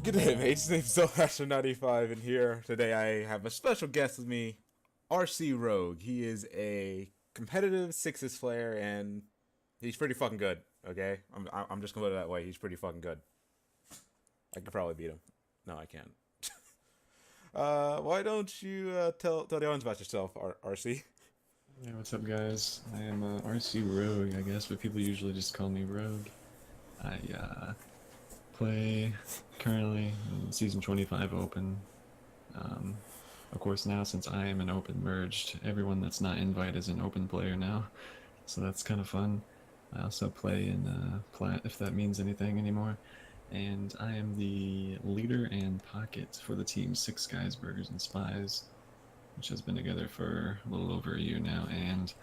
Good day, mates. Name's Asher95, and here today I have a special guest with me, Rcrogue. He is a competitive sixes player, and he's pretty fucking good. Okay, I'm just gonna put it that way. He's pretty fucking good. I could probably beat him. No, I can't. Why don't you tell the audience about yourself, RC? Hey, what's up, guys? I am RC Rogue, I guess, but people usually just call me Rogue. I play currently in Season 25 Open. Of course, now since I am an Open merged, everyone that's not invite is an Open player now, so that's kind of fun. I also play in Plat, if that means anything anymore, and I am the leader and pocket for the team Six Guys, Burgers, and Spies, which has been together for a little over a year now. And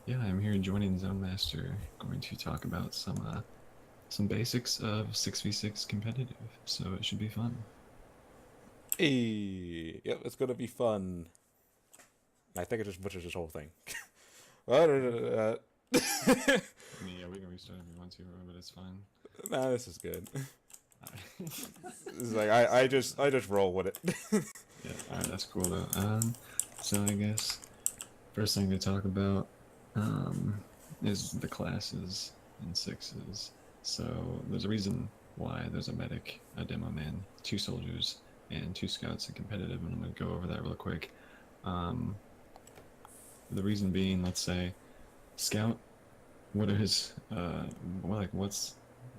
yeah, I'm here joining Zone Master, going to talk about some basics of 6v6 competitive. So it should be fun. Hey, yep, it's gonna be fun. I think it just butchers this whole thing. Well, I mean, yeah, we can restart if you want to, but it's fine. nah, this is good. This is like I just roll with it. Yeah, alright, that's cool though. So I guess first thing to talk about is the classes in sixes. So there's a reason why there's a medic, a demo man, two soldiers, and two scouts in competitive, and I'm gonna go over that real quick. Um, the reason being, let's say, scout. What are his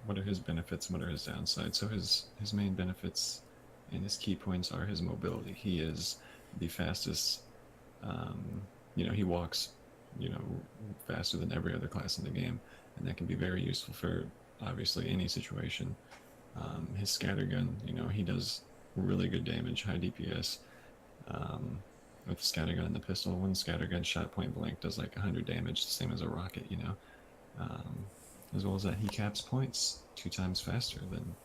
what are his benefits? What are his downsides? So his main benefits and his key points are his mobility. He is the fastest. He walks, faster than every other class in the game, and that can be very useful for obviously any situation. His scattergun, he does really good damage, high DPS. With the scattergun and the pistol, one scattergun shot point blank does like 100 damage, the same as a rocket, Um, as well as that, he caps points 2 times faster than,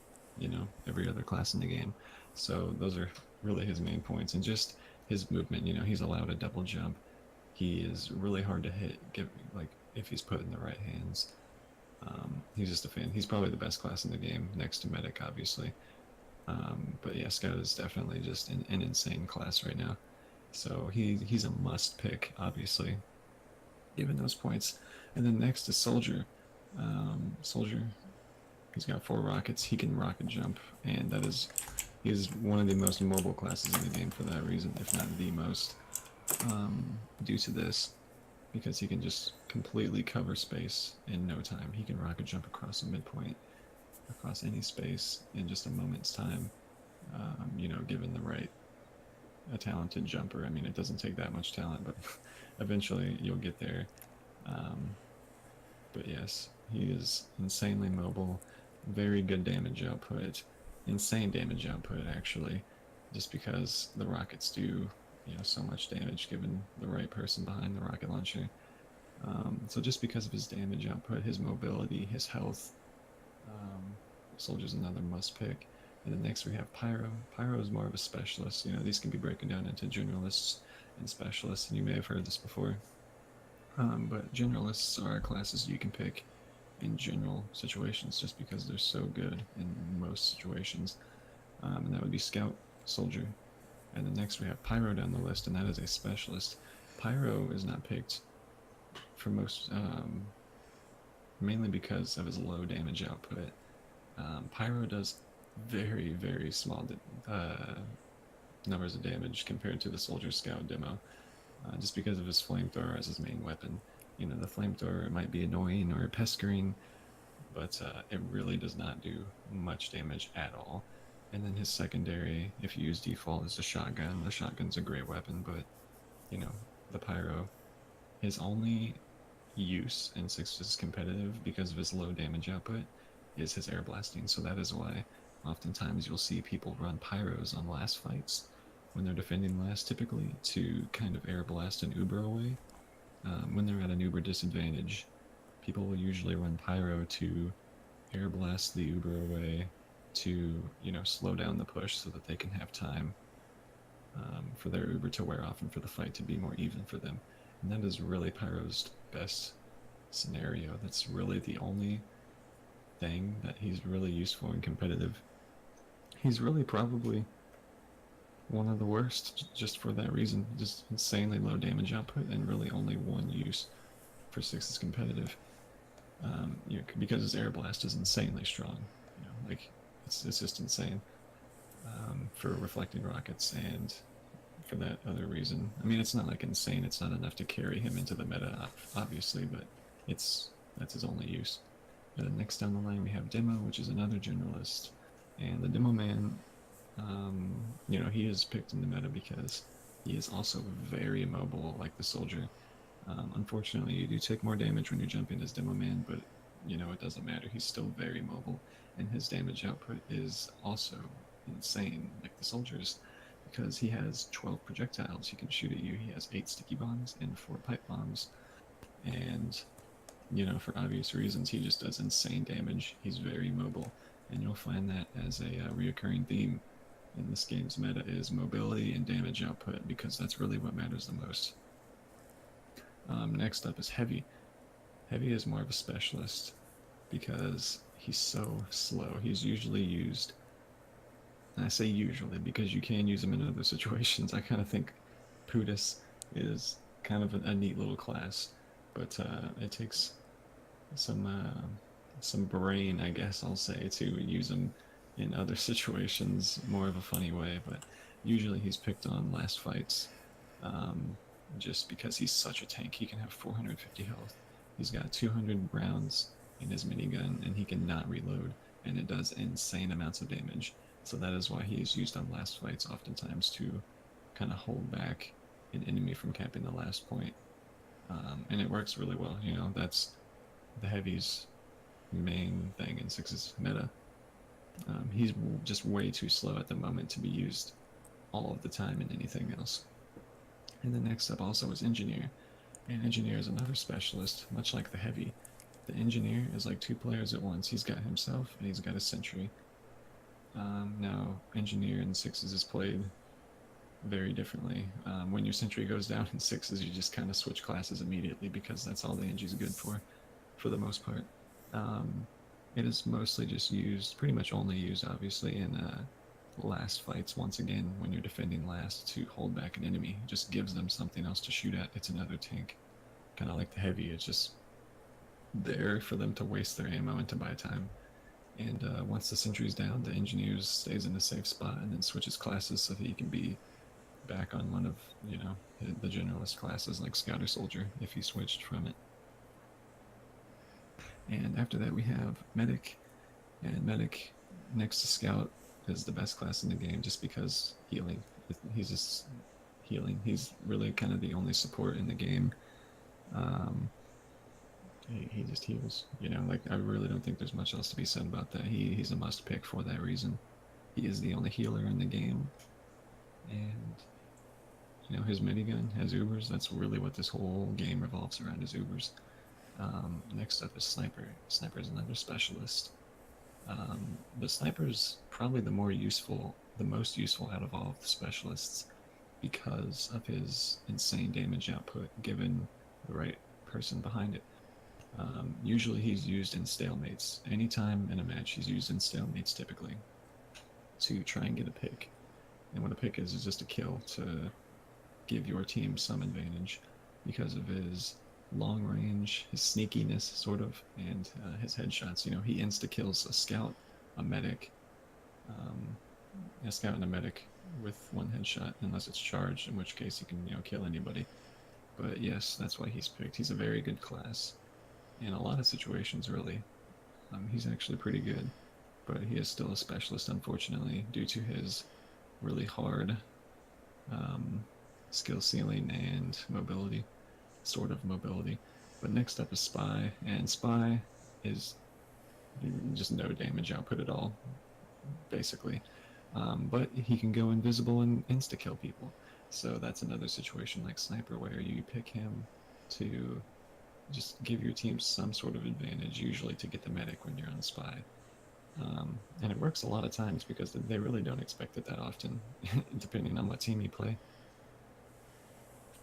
every other class in the game. So those are really his main points, and just his movement. He's allowed a double jump. He is really hard to hit, like if he's put in the right hands. He's just a fan. He's probably the best class in the game, next to medic, obviously. But yeah, scout is definitely just an insane class right now. So he's a must pick, obviously, given those points. And then next is soldier. Soldier, he's got 4 rockets. He can rocket jump, and he's one of the most mobile classes in the game for that reason, if not the most. Due to this, because he can just completely cover space in no time. He can rocket jump across a midpoint, across any space in just a moment's time. Given the right a talented jumper. I mean, it doesn't take that much talent, but eventually you'll get there. Um, but yes, he is insanely mobile, very good damage output, insane damage output actually, just because the rockets do so much damage given the right person behind the rocket launcher. So just because of his damage output, his mobility, his health, Soldier's another must pick. And then next we have Pyro. Pyro is more of a specialist. These can be broken down into generalists and specialists, and you may have heard this before. But generalists are classes you can pick in general situations just because they're so good in most situations. And that would be Scout, Soldier. And then next we have Pyro down the list, and that is a specialist. Pyro is not picked for most, mainly because of his low damage output. Pyro does very, very small numbers of damage compared to the Soldier Scout demo, just because of his flamethrower as his main weapon. The flamethrower might be annoying or pestering, but it really does not do much damage at all. And then his secondary, if you use default, is the shotgun. The shotgun's a great weapon, but the Pyro, his only use in sixes competitive because of his low damage output is his air blasting. So that is why oftentimes you'll see people run Pyros on last fights when they're defending last, typically to kind of air blast an Uber away. When they're at an Uber disadvantage, people will usually run Pyro to air blast the Uber away to slow down the push so that they can have time for their Uber to wear off and for the fight to be more even for them. And that is really Pyro's best scenario. That's really the only thing that he's really useful in competitive. He's really probably one of the worst just for that reason. Just insanely low damage output and really only one use for 6 is competitive. Because his air blast is insanely strong. Like it's just insane for reflecting rockets and for that other reason. I mean, it's not like insane. It's not enough to carry him into the meta, obviously, but that's his only use. Next down the line, we have Demo, which is another generalist, and the Demo man. He is picked in the meta because he is also very mobile, like the soldier. Unfortunately, you do take more damage when you're jumping as Demo man, but it doesn't matter. He's still very mobile, and his damage output is also insane, like the soldiers, because he has 12 projectiles he can shoot at you. He has 8 sticky bombs and 4 pipe bombs, and for obvious reasons, he just does insane damage. He's very mobile, and you'll find that as a reoccurring theme in this game's meta is mobility and damage output, because that's really what matters the most. Next up is Heavy. Heavy is more of a specialist because he's so slow. He's usually used, and I say usually because you can use him in other situations. I kind of think Pudis is kind of a neat little class, but it takes some brain, I guess I'll say, to use him in other situations more of a funny way. But usually he's picked on last fights, just because he's such a tank. He can have 450 health. He's got 200 rounds in his minigun, and he cannot reload, and it does insane amounts of damage. So that is why he is used on last fights oftentimes to kind of hold back an enemy from capping the last point. And it works really well. That's the Heavy's main thing in 6's meta. He's just way too slow at the moment to be used all of the time in anything else. And the next up also is Engineer. And Engineer is another specialist, much like the Heavy. The Engineer is like 2 players at once. He's got himself and he's got a sentry. Now, Engineer in 6's is played very differently. When your sentry goes down in 6's, you just kind of switch classes immediately because that's all the Engi's good for the most part. It is mostly just used, pretty much only used, obviously, in last fights, once again, when you're defending last, to hold back an enemy. It just gives them something else to shoot at. It's another tank. Kind of like the Heavy, it's just there for them to waste their ammo and to buy time. And once the sentry's down, the Engineer stays in a safe spot and then switches classes so that he can be back on one of, the generalist classes like Scout or Soldier if he switched from it. And after that we have Medic, and Medic next to Scout is the best class in the game just because healing. He's just healing. He's really kind of the only support in the game. He just heals, like I really don't think there's much else to be said about that. He's a must pick for that reason. He is the only healer in the game, and his minigun has Ubers. That's really what this whole game revolves around, is Ubers. Next up is Sniper. Sniper is another specialist. The Sniper's probably the most useful out of all of the specialists because of his insane damage output given the right person behind it. Usually he's used in stalemates. Anytime in a match he's used in stalemates typically to try and get a pick. And what a pick is just a kill to give your team some advantage because of his long range, his sneakiness sort of, and his headshots. He insta-kills a scout, a medic, a scout and a medic with one headshot, unless it's charged, in which case he can kill anybody. But yes, that's why he's picked. He's a very good class in a lot of situations, really. He's actually pretty good, but he is still a specialist, unfortunately, due to his really hard skill ceiling and mobility, sort of mobility. But next up is Spy, and Spy is just no damage output at all, basically. But he can go invisible and insta-kill people. So that's another situation like Sniper where you pick him to just give your team some sort of advantage, usually to get the medic when you're on Spy. And it works a lot of times because they really don't expect it that often, depending on what team you play.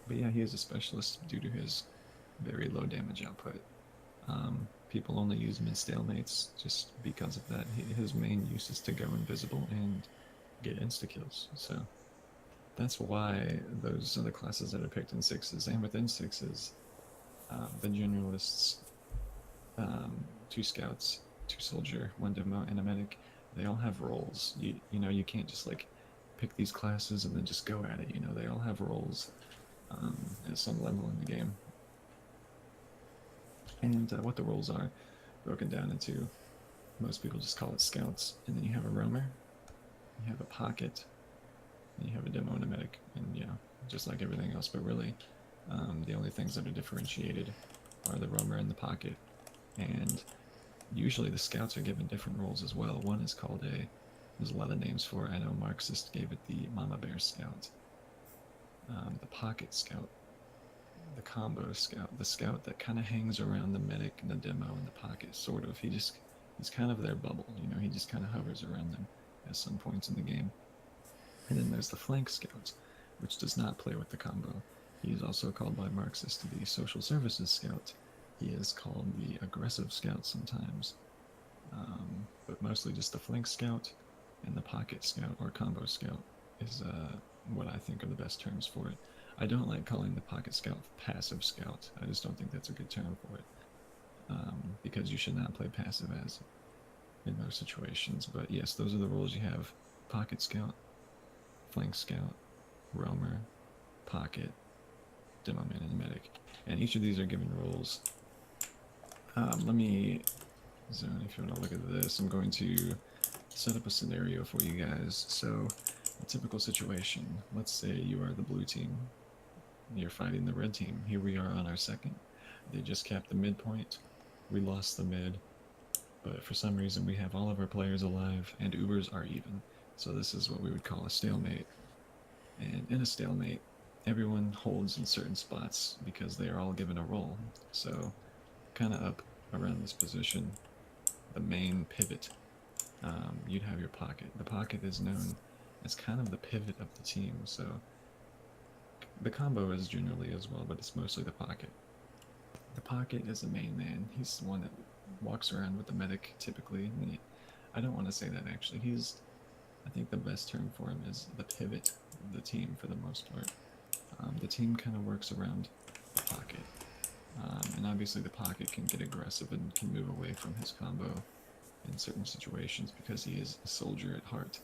But yeah, he is a specialist due to his very low damage output. people only use him in stalemates just because of that. His main use is to go invisible and get insta kills. So that's why those are the classes that are picked in sixes. And within sixes, the generalists, 2 scouts, 2 soldier, 1 demo, and a medic, they all have roles. You know, you can't just like pick these classes and then just go at it. You know, they all have roles at some level in the game. And what the roles are broken down into, most people just call it scouts. And then you have a roamer, you have a pocket, and you have a demo and a medic. And yeah, just like everything else, but really the only things that are differentiated are the roamer and the pocket. And usually the scouts are given different roles as well. One is called there's a lot of names for it. I know Marxist gave it the Mama Bear Scout, the Pocket Scout, the Combo Scout, the Scout that kind of hangs around the medic and the demo and the pocket, sort of. He's kind of their bubble, you know, he just kind of hovers around them at some points in the game. And then there's the Flank Scout, which does not play with the combo. He is also called by Marxists the Social Services Scout. He is called the Aggressive Scout sometimes, but mostly just the Flank Scout and the Pocket Scout or Combo Scout is what I think are the best terms for it. I don't like calling the Pocket Scout Passive Scout. I just don't think that's a good term for it, because you should not play passive as in those situations. But yes, those are the roles you have: Pocket Scout, Flank Scout, Roamer, Pocket, Demo Man, and Medic. And each of these are given roles. Let me zone if you want to look at this. I'm going to set up a scenario for you guys. So, a typical situation. Let's say you are the blue team. You're fighting the red team. Here we are on our second. They just capped the midpoint. We lost the mid. But for some reason we have all of our players alive and Ubers are even. So this is what we would call a stalemate. And in a stalemate, everyone holds in certain spots because they are all given a role. So kind of up around this position, the main pivot, you'd have your pocket. The pocket is known as kind of the pivot of the team. So the combo is generally as well, but it's mostly the pocket. The pocket is the main man. He's the one that walks around with the medic typically. I don't want to say that actually. I think the best term for him is the pivot of the team for the most part. The team kind of works around the pocket. And obviously the pocket can get aggressive and can move away from his combo in certain situations because he is a soldier at heart.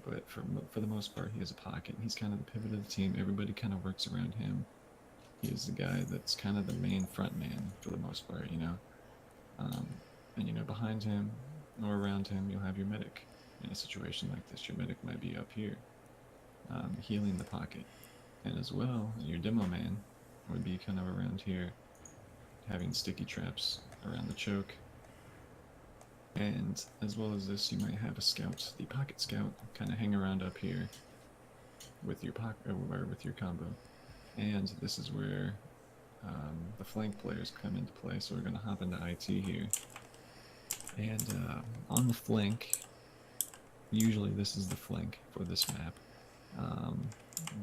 But for the most part, he is a pocket. He's kind of the pivot of the team. Everybody kind of works around him. He is the guy that's kind of the main front man for the most part, you know. And, you know, behind him or around him, you'll have your medic. In a situation like this, your medic might be up here, healing the pocket. And as well, your demo man would be kind of around here, having sticky traps around the choke. And as well as this, you might have a scout, the pocket scout, kind of hang around up here with your with your combo. And this is where the flank players come into play. So we're going to hop into IT here. And on the flank, usually this is the flank for this map.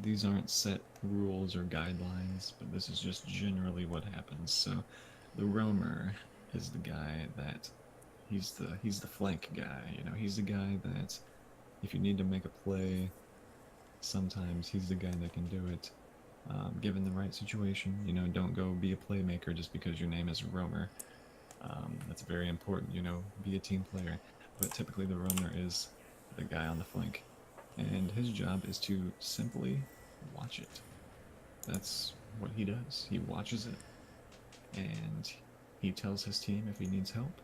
These aren't set rules or guidelines, but this is just generally what happens. So the roamer is the guy that he's the flank guy. You know, he's the guy that if you need to make a play, sometimes he's the guy that can do it. Given the right situation, you know, don't go be a playmaker just because your name is roamer. That's very important. You know, be a team player. But typically the roamer is the guy on the flank, and his job is to simply watch it. That's what he does. He watches it, and he tells his team if he needs help,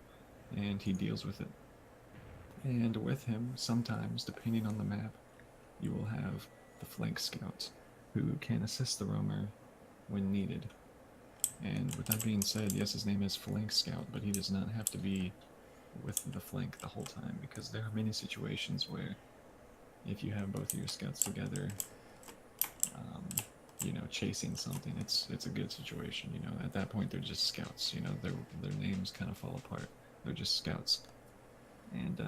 and he deals with it. And with him, sometimes, depending on the map, you will have the flank scout, who can assist the roamer when needed. And with that being said, yes, his name is Flank Scout, but he does not have to be with the flank the whole time, because there are many situations where if you have both of your scouts together, you know, chasing something, it's a good situation. You know, at that point they're just scouts. You know, their names kind of fall apart. They're just scouts, and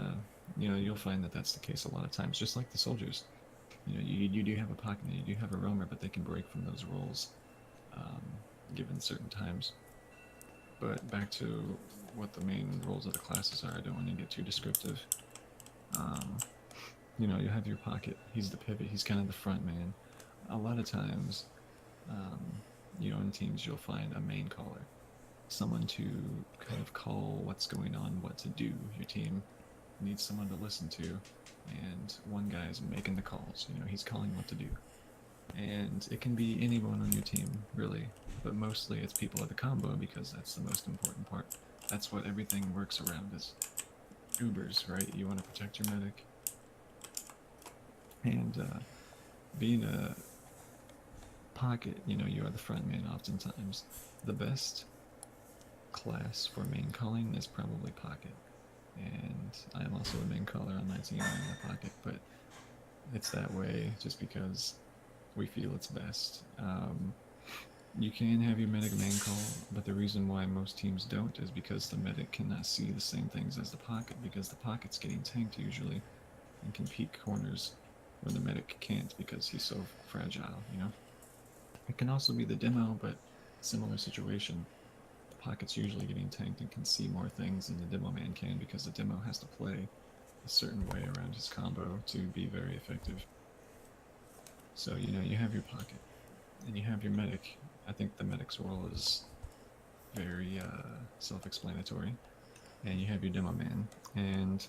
you know, you'll find that that's the case a lot of times. Just like the soldiers, you know, you do have a pocket and you do have a roamer, but they can break from those roles given certain times. But back to what the main roles of the classes are. I don't want to get too descriptive. Um, you know, you have your pocket. He's the pivot. He's kind of the front man. A lot of times, um, you know, in teams, you'll find a main caller, someone to kind of call what's going on, what to do. Your team needs someone to listen to, and one guy's making the calls. You know, he's calling what to do. And it can be anyone on your team, really, but mostly it's people of the combo because that's the most important part. That's what everything works around is Ubers, right? You want to protect your medic. And being a pocket, you know, you are the front man oftentimes. The best class for main calling is probably pocket. And I am also a main caller on my team. I'm the pocket, but it's that way just because we feel it's best. You can have your medic main call, but the reason why most teams don't is because the medic cannot see the same things as the pocket, because the pocket's getting tanked usually and can peek corners where the medic can't because he's so fragile, you know? It can also be the demo, but similar situation. The pocket's usually getting tanked and can see more things than the demo man can because the demo has to play a certain way around his combo to be very effective. So, you know, you have your pocket and you have your medic. I think the medic's role is very self-explanatory. And you have your demo man. And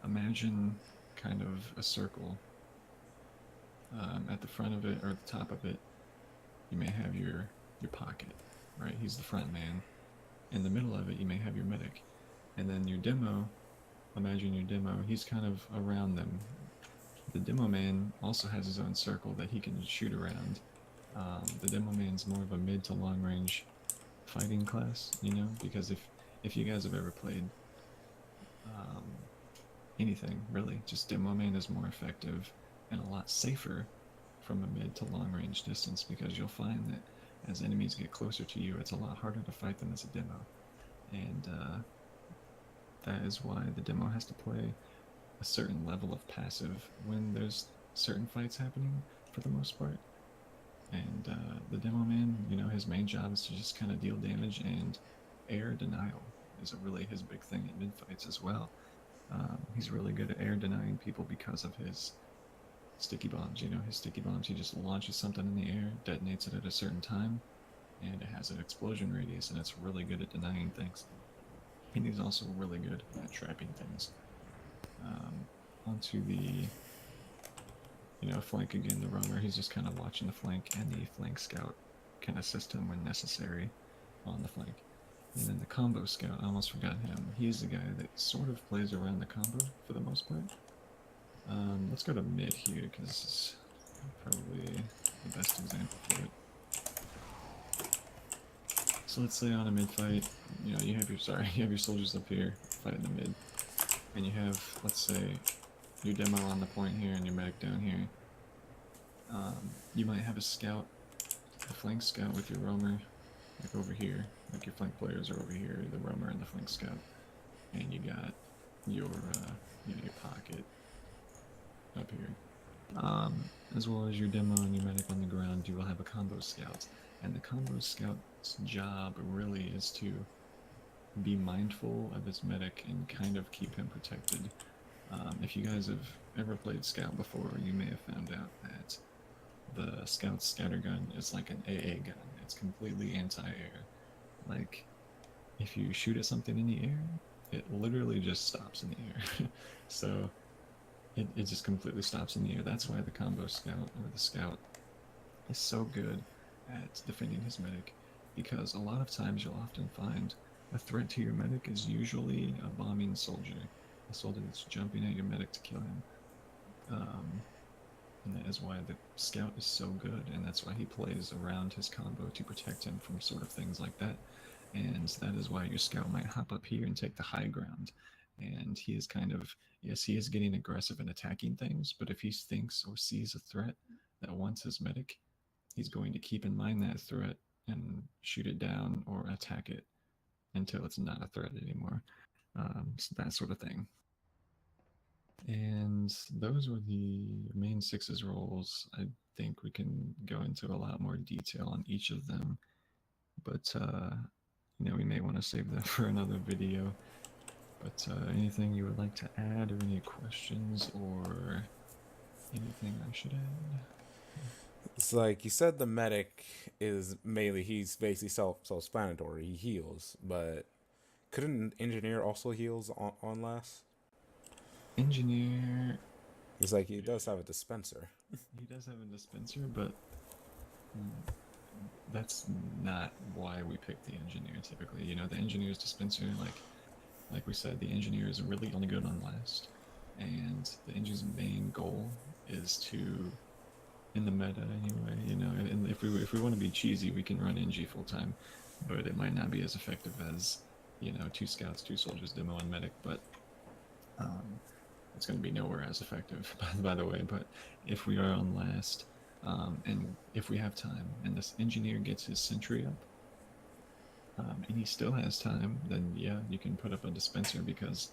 imagine kind of a circle. At the front of it or the top of it, you may have your pocket, right? He's the front man. In the middle of it, you may have your medic. And then your demo, imagine your demo, he's kind of around them. The demo man also has his own circle that he can shoot around. The demo man's more of a mid to long range fighting class, you know, because if you guys have ever played um, anything really, just demo man is more effective and a lot safer from a mid to long range distance because you'll find that as enemies get closer to you, it's a lot harder to fight them as a demo, and that is why the demo has to play a certain level of passive when there's certain fights happening for the most part. And the demo man, you know, his main job is to just kind of deal damage, and air denial is really his big thing in mid fights as well. He's really good at air denying people because of his sticky bombs. You know, his sticky bombs, he just launches something in the air, detonates it at a certain time, and it has an explosion radius, and it's really good at denying things. And he's also really good at trapping things. Onto the, you know, flank again, the roamer, he's just kind of watching the flank, and the flank scout can assist him when necessary on the flank. And then the combo scout, I almost forgot him. He's the guy that sort of plays around the combo for the most part. Let's go to mid here, because this is probably the best example for it. So let's say on a mid fight, you know, you have your soldiers up here fighting the mid, and you have, let's say, your demo on the point here and your medic down here. You might have a scout, a flank scout with your roamer, like over here, like your flank players are over here, the roamer and the flank scout, and you got your your pocket up here. As well as your demo and your medic on the ground, you will have a combo scout, and the combo scout's job really is to be mindful of his medic and kind of keep him protected. If you guys have ever played Scout before, you may have found out that the Scout's scattergun is like an AA gun. It's completely anti-air. Like, if you shoot at something in the air, it literally just stops in the air. So, it just completely stops in the air. That's why the combo scout, or the scout, is so good at defending his medic, because a lot of times you'll often find a threat to your medic is usually a bombing soldier, a soldier that's jumping at your medic to kill him. And that is why the scout is so good, and that's why he plays around his combo to protect him from sort of things like that. And that is why your scout might hop up here and take the high ground. And he is kind of, yes, he is getting aggressive and attacking things, but if he thinks or sees a threat that wants his medic, he's going to keep in mind that threat and shoot it down or attack it until it's not a threat anymore. So that sort of thing. And those were the main sixes roles. I think we can go into a lot more detail on each of them. But we may want to save that for another video. But anything you would like to add, or any questions, or anything I should add? It's like you said, the medic is mainly he's basically self-explanatory. He heals, but couldn't an engineer also heals on last? Engineer, It's like he does have a dispenser. he does have a dispenser, but that's not why we pick the engineer typically. The engineer's dispenser, like we said, the engineer is really only good on last, and the engineer's main goal is to, in the meta anyway, and if we want to be cheesy, we can run NG full time, but it might not be as effective as, two scouts, two soldiers, demo, and medic, but um, it's going to be nowhere as effective, by the way. But if we are on last, and if we have time, and this engineer gets his sentry up, and he still has time, then yeah, you can put up a dispenser because,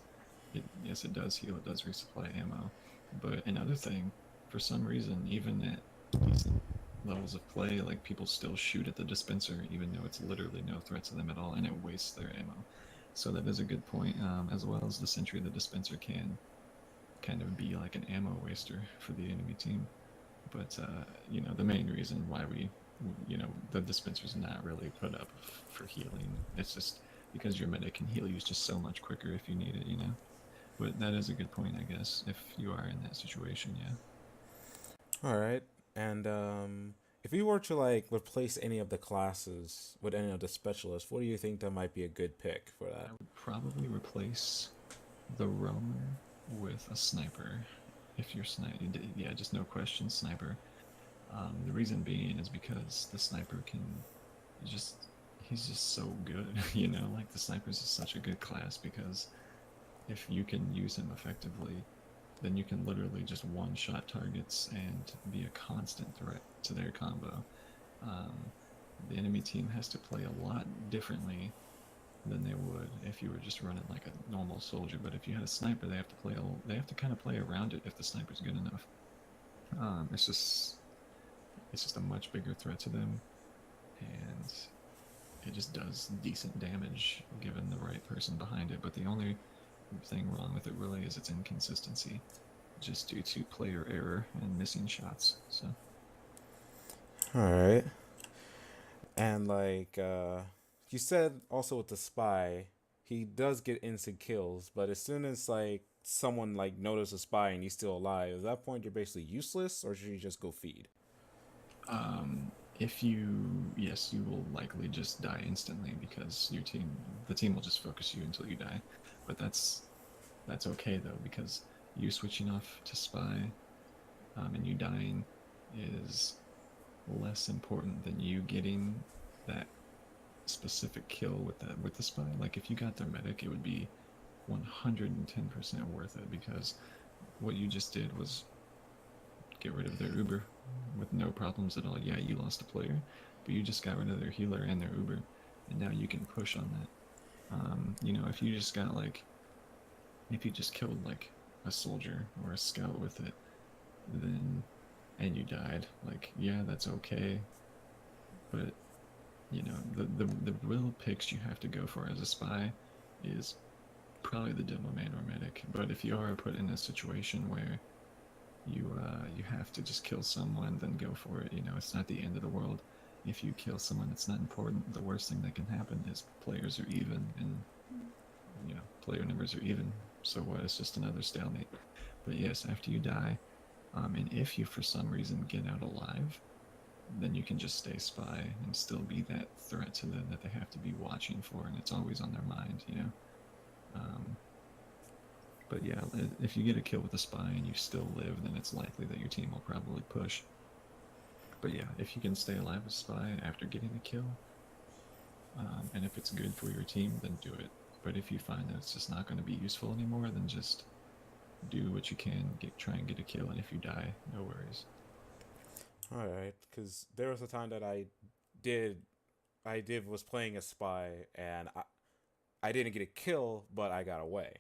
yes, it does heal, it does resupply ammo. But another thing, for some reason, even at decent levels of play, like people still shoot at the dispenser, even though it's literally no threat to them at all, and it wastes their ammo. So that is a good point, as well as the sentry, the dispenser can kind of be like an ammo waster for the enemy team. But the main reason why the dispenser's not really put up for healing. It's just because your medic can heal you just so much quicker if you need it. But that is a good point, I guess, if you are in that situation, yeah. All right, and if you were to like replace any of the classes with any of the specialists, what do you think that might be a good pick for that? I would probably replace the roamer with a sniper. If you're yeah, just no question, sniper. The reason being is because the sniper can just, he's just so good, like the sniper is such a good class because if you can use him effectively, then you can literally just one-shot targets and be a constant threat to their combo. Um, the enemy team has to play a lot differently than they would if you were just running like a normal soldier. But if you had a sniper, they have to kind of play around it if the sniper's good enough. It's just a much bigger threat to them, and it just does decent damage given the right person behind it. But the only thing wrong with it really is its inconsistency, just due to player error and missing shots. So All right, and like you said, also with the spy, he does get instant kills, but as soon as like someone like notices a spy and he's still alive, at that point you're basically useless, or should you just go feed? if you, yes, you will likely just die instantly because the team will just focus you until you die. But that's okay though, because you switching off to spy, and you dying is less important than you getting that specific kill with the spy. Like if you got their medic, it would be 110% worth it, because what you just did was get rid of their Uber with no problems at all. Yeah, you lost a player, but you just got rid of their healer and their Uber, and now you can push on that. If you just got like, if you just killed like a soldier or a scout with it, then and you died, like, yeah, that's okay, but the real picks you have to go for as a spy is probably the demo man or medic. But if you are put in a situation where you have to just kill someone, then go for it. It's not the end of the world. If you kill someone, it's not important. The worst thing that can happen is players are even, and player numbers are even. So what? It's just another stalemate. But yes, after you die, and if you for some reason get out alive, then you can just stay spy and still be that threat to them that they have to be watching for, and it's always on their mind. Um, but yeah, if you get a kill with a spy and you still live, then it's likely that your team will probably push. But yeah, if you can stay alive as spy after getting a kill, and if it's good for your team, then do it. But if you find that it's just not going to be useful anymore, then just do what you can, try and get a kill, and if you die, no worries. All right, because there was a time that did was playing a spy and I didn't get a kill, but I got away.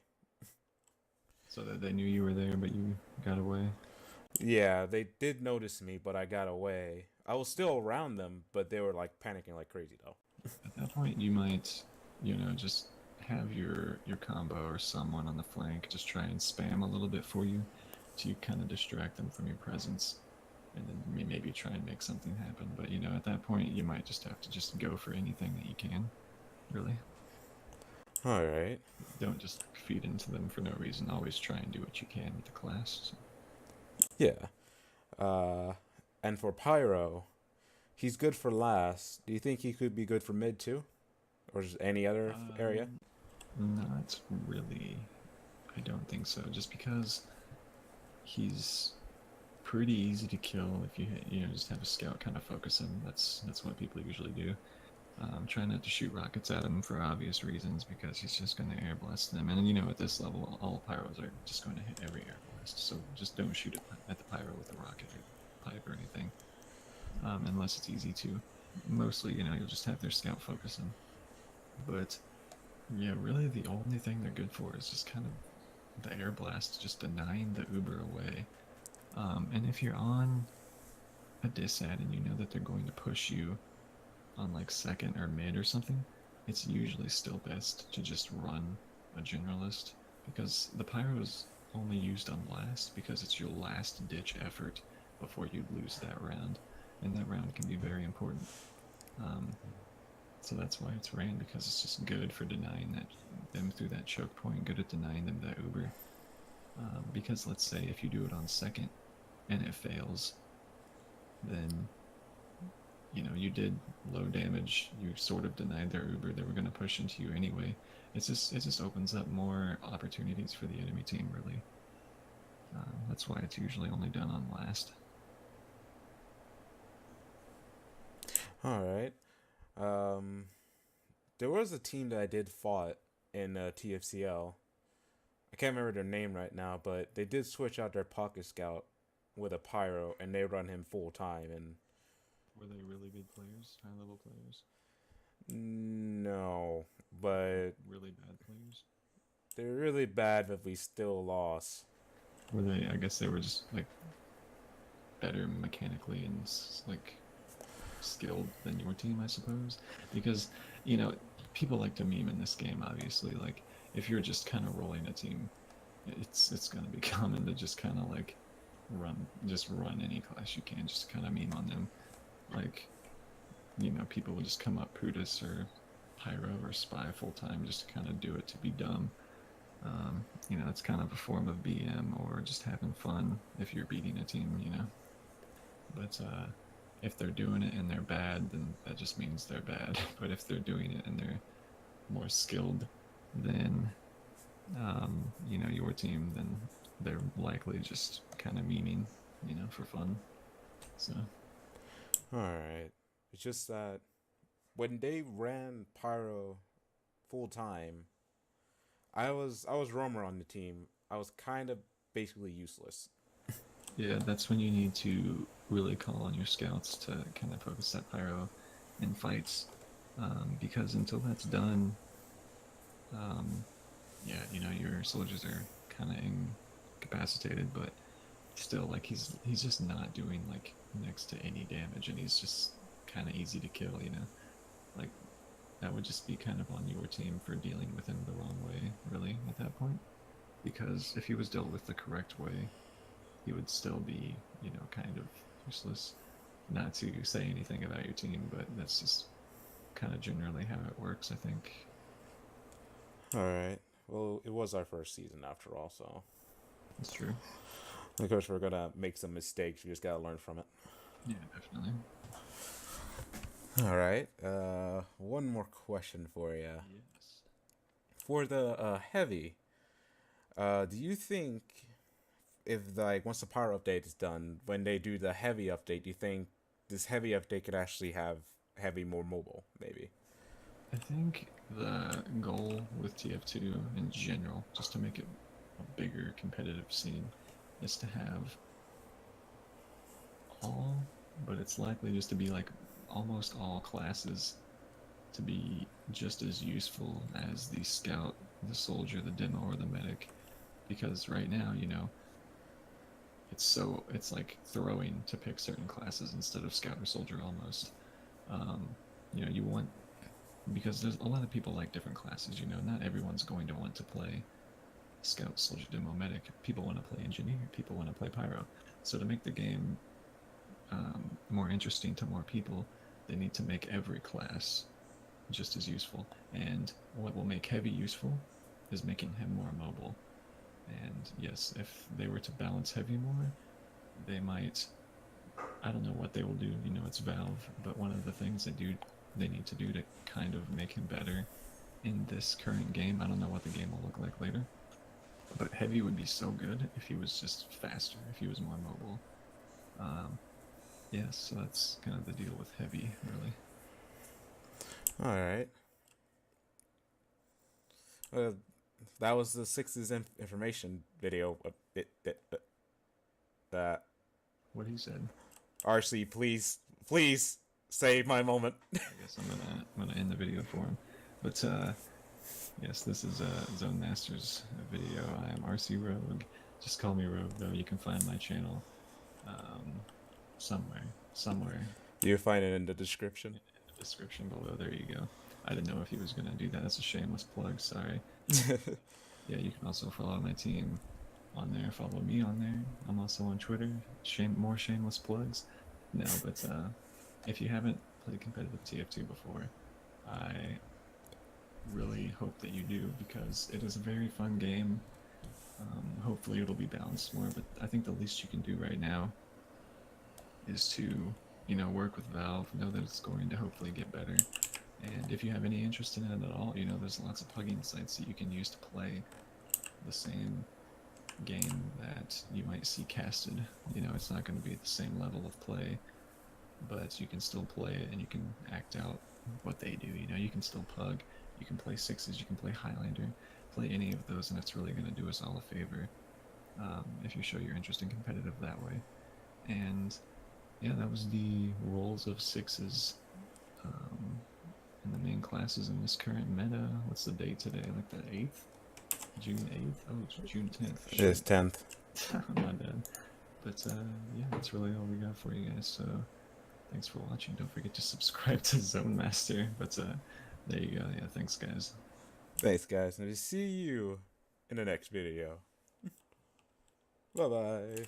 So that they knew you were there, but you got away. Yeah, they did notice me, but I got away. I was still around them, but they were like panicking like crazy though. At that point, you might just have your combo or someone on the flank just try and spam a little bit for you to kind of distract them from your presence, and then maybe try and make something happen. But at that point, you might just have to just go for anything that you can. Really, All right. don't just feed into them for no reason. Always try and do what you can with the class. So. Yeah. Uh, and for Pyro, he's good for last. Do you think he could be good for mid too, or just any other area? Um, Not really. I don't think so. Just because he's pretty easy to kill if you just have a scout kind of focus him. That's what people usually do. Try not to shoot rockets at him for obvious reasons because he's just going to air blast them. And at this level, all pyros are just going to hit every air blast. So just don't shoot at the pyro with a rocket or pipe or anything, unless it's easy to. Mostly, you'll just have their scout focus him. But yeah, really, the only thing they're good for is just kind of the air blast, just denying the Uber away. And if you're on a disad and you know that they're going to push you on like second or mid or something, it's usually still best to just run a generalist because the pyro is only used on last because it's your last ditch effort before you lose that round, and that round can be very important. Um, so that's why it's ran, because it's just good for denying them through that choke point, good at denying them that Uber. Because let's say if you do it on second and it fails, then you did low damage. You sort of denied their Uber. They were going to push into you anyway. It just opens up more opportunities for the enemy team. Really, that's why it's usually only done on last. All right. Um, there was a team that I did fought in TFCL. I can't remember their name right now, but they did switch out their pocket scout with a pyro, and they run him full time. And Were they really good players, high level players, no, but really bad players? they're really bad, but we still lost. Were they? I guess they were just like better mechanically and like skilled than your team, I suppose. Because you know people like to meme in this game. Obviously, like if you're just kind of rolling a team, it's gonna be common to just kind of like run any class you can, just kind of meme on them. Like people will just come up Pudis or Pyro or Spy full time just to kind of do it to be dumb. It's kind of a form of BM or just having fun if you're beating a team. But if they're doing it and they're bad, then that just means they're bad. But if they're doing it and they're more skilled than your team, then they're likely just kind of memeing, for fun. So All right. It's just that when they ran pyro full time, I was roamer on the team. I was kind of basically useless. yeah, that's when you need to really call on your scouts to kind of focus that pyro in fights, because until that's done, um, yeah, your soldiers are kind of incapacitated, but still, like he's just not doing like next to any damage, and he's just kind of easy to kill. Like that would just be kind of on your team for dealing with him the wrong way, really, at that point. Because if he was dealt with the correct way, he would still be, kind of useless. Not to say anything about your team, but that's just kind of generally how it works, I think. All right. Well, it was our first season after all, so That's true. of course we're gonna make some mistakes. We just gotta learn from it. Yeah, definitely. All right. One more question for you. Yes. For the heavy, do you think if like once the power update is done, when they do the heavy update, do you think this heavy update could actually have heavy more mobile? Maybe. I think the goal with TF2 in general, just to make it a bigger competitive scene, is to have all, but it's likely just to be like almost all classes to be just as useful as the scout, the soldier, the demo, or the medic. Because right now, it's like throwing to pick certain classes instead of scout or soldier almost. Um, you want because there's a lot of people like different classes. You know, not everyone's going to want to play scout, soldier, demo, medic. People want to play engineer. People want to play pyro. So to make the game more interesting to more people, they need to make every class just as useful. And what will make heavy useful is making him more mobile. And yes, if they were to balance heavy more, they might. I don't know what they will do. You know, it's Valve, but one of the things they need to do to kind of make him better in this current game. I don't know what the game will look like later, but heavy would be so good if he was just faster, if he was more mobile. Yeah, so that's kind of the deal with heavy, really. All right. Uh, that was the Sixes information video. A bit that What he said. RC, please save my moment. I guess I'm gonna end the video for him. But yes, this is Zone Masters video. I am Rcrogue. Just call me Rogue, though. You can find my channel somewhere You find it in the description. in the description below. There you go. I didn't know if he was gonna do that. That's a shameless plug. Sorry. Yeah, you can also follow my team on there. Follow me on there. I'm also on Twitter. More shameless plugs. No, but if you haven't played competitive TF2 before, I really hope that you do, because it is a very fun game. Hopefully it'll be balanced more, but I think the least you can do right now is to, you know, work with Valve, know that it's going to hopefully get better. And if you have any interest in it at all, you know, there's lots of plugin sites that you can use to play the same game that you might see casted. You know, it's not going to be at the same level of play, but you can still play it and you can act out what they do. You know, you can still pug, you can play sixes, you can play Highlander, play any of those, and it's really going to do us all a favor if you show your interest in competitive that way. And yeah, that was the roles of sixes in the main classes in this current meta. What's the date today? Like the 8th? June 8th? Oh, it's June 10th. It is 10th. My bad. But yeah, that's really all we got for you guys. So thanks for watching. Don't forget to subscribe to Zone Master. But there you go. Yeah, thanks guys. Thanks, guys, and I'll see you in the next video. Bye bye.